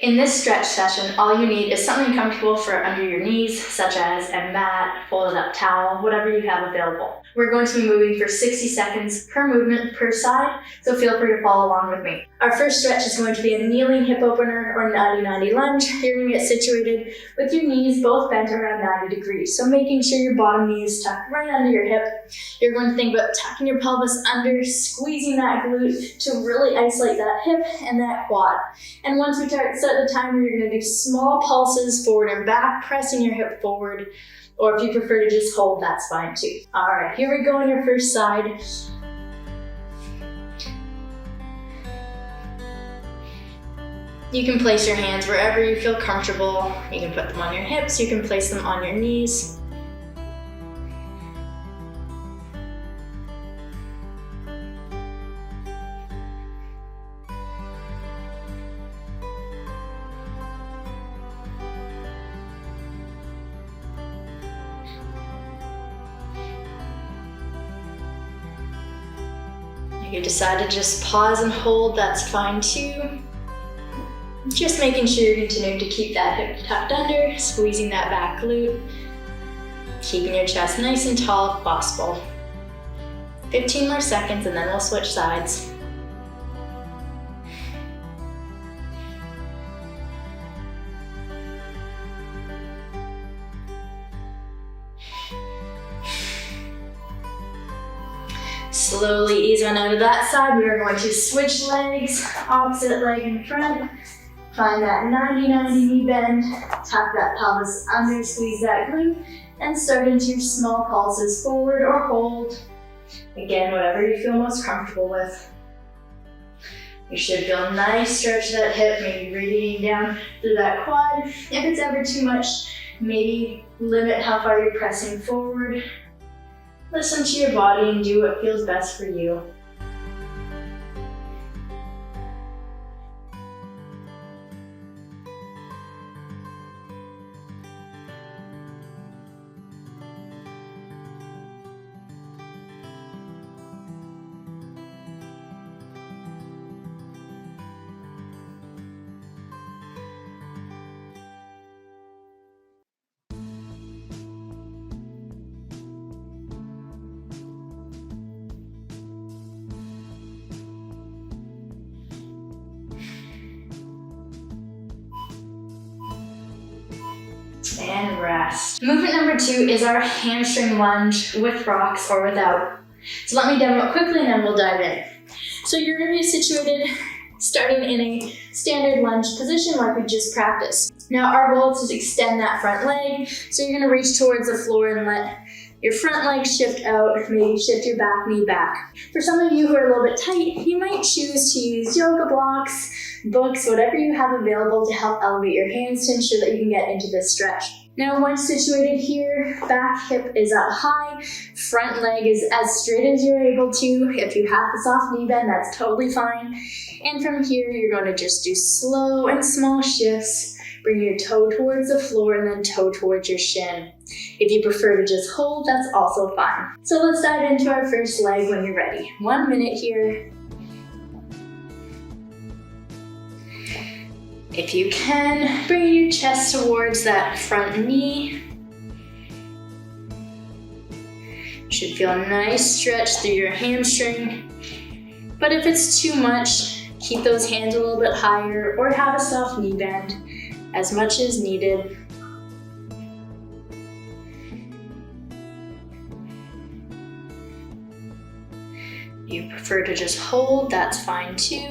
In this stretch session, all you need is something comfortable for under your knees, such as a mat, folded up towel, whatever you have available. We're going to be moving for 60 seconds per movement per side, so feel free to follow along with me. Our first stretch is going to be a kneeling hip opener or 90-90 lunge. You're going to get situated with your knees both bent around 90 degrees, so making sure your bottom knee is tucked right under your hip. You're going to think about tucking your pelvis under, squeezing that glute to really isolate that hip and that quad. And once we set the timer, you're going to do small pulses forward and back, pressing your hip forward, or if you prefer to just hold, that's fine too. All right, here we go on your first side. You can place your hands wherever you feel comfortable. You can put them on your hips, you can place them on your knees. If you decide to just pause and hold, that's fine too. Just making sure you're continuing to keep that hip tucked under, squeezing that back glute, keeping your chest nice and tall if possible. 15 more seconds and then we'll switch sides. Slowly ease on out of that side. We are going to switch legs, opposite leg in front. Find that 90-90 knee bend, tuck that pelvis under, squeeze that glute, and start into your small pulses forward or hold. Again, whatever you feel most comfortable with. You should feel a nice stretch to that hip, maybe radiating down through that quad. If it's ever too much, maybe limit how far you're pressing forward. Listen to your body and do what feels best for you. And rest. Movement number 2 is our hamstring lunge with rocks or without. So let me demo it quickly and then we'll dive in. So you're going to be situated starting in a standard lunge position like we just practiced. Now our goal is to extend that front leg. So you're going to reach towards the floor and let your front leg shift out, maybe shift your back knee back. For some of you who are a little bit tight, you might choose to use yoga blocks, books, whatever you have available to help elevate your hands to ensure that you can get into this stretch. Now once situated here, back hip is up high, front leg is as straight as you're able to. If you have a soft knee bend, that's totally fine. And from here, you're going to just do slow and small shifts. Bring your toe towards the floor and then toe towards your shin. If you prefer to just hold, that's also fine. So let's dive into our first leg when you're ready. 1 minute here. If you can, bring your chest towards that front knee. You should feel a nice stretch through your hamstring. But if it's too much, keep those hands a little bit higher or have a soft knee bend as much as needed. If you prefer to just hold, that's fine too.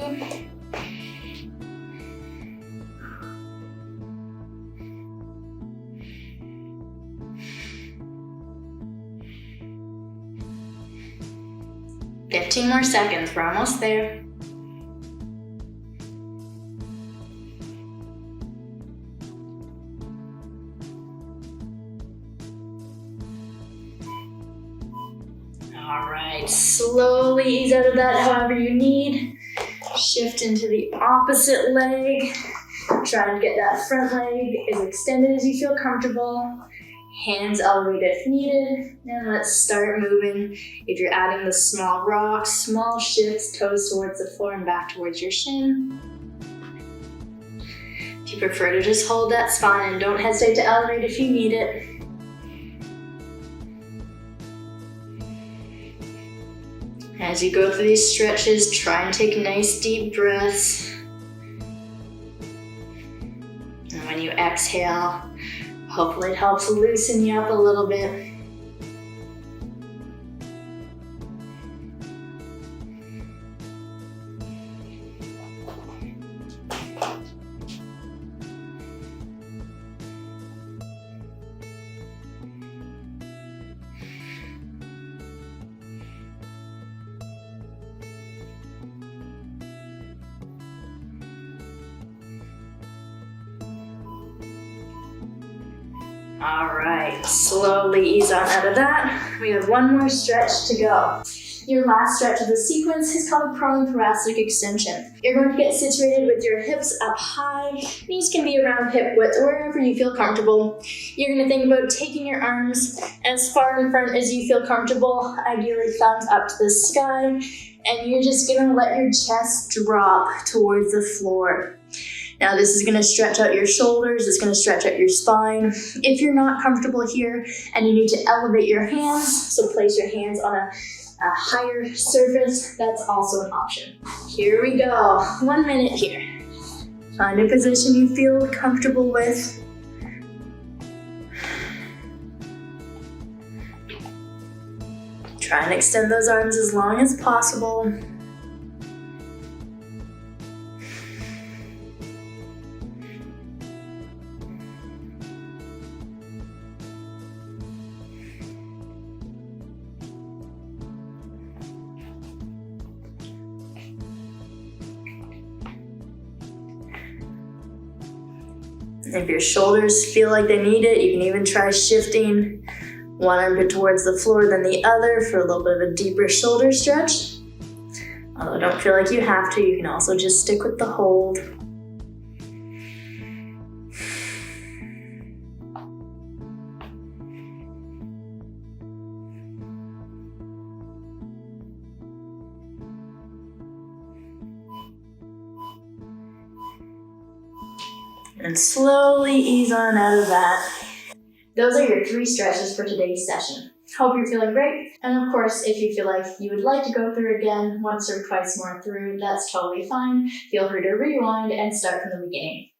"15 more seconds, we're almost there." All right, slowly ease out of that however you need. Shift into the opposite leg. Try and get that front leg as extended as you feel comfortable. Hands elevated if needed. And let's start moving. If you're adding the small rocks, small shifts, toes towards the floor and back towards your shin. If If you prefer to just hold that spine and don't hesitate to elevate if you need it. As you go through these stretches, try and take nice deep breaths. And when you exhale, hopefully it helps loosen you up a little bit. All right, slowly ease on out of that. We have one more stretch to go. Your last stretch of the sequence is called a prone thoracic extension. You're going to get situated with your hips up high. Knees can be around hip width, wherever you feel comfortable. You're going to think about taking your arms as far in front as you feel comfortable, ideally thumbs up to the sky, and you're just going to let your chest drop towards the floor. Now this is going to stretch out your shoulders, it's going to stretch out your spine. If you're not comfortable here and you need to elevate your hands, so place your hands on a higher surface, that's also an option. Here we go, 1 minute here. Find a position you feel comfortable with. Try and extend those arms as long as possible. If your shoulders feel like they need it, you can even try shifting one arm towards the floor than the other for a little bit of a deeper shoulder stretch. Although don't feel like you have to, you can also just stick with the hold. And slowly ease on out of that. Those are your 3 stretches for today's session. Hope you're feeling great. And of course, if you feel like you would like to go through again once or twice more through, that's totally fine. Feel free to rewind and start from the beginning.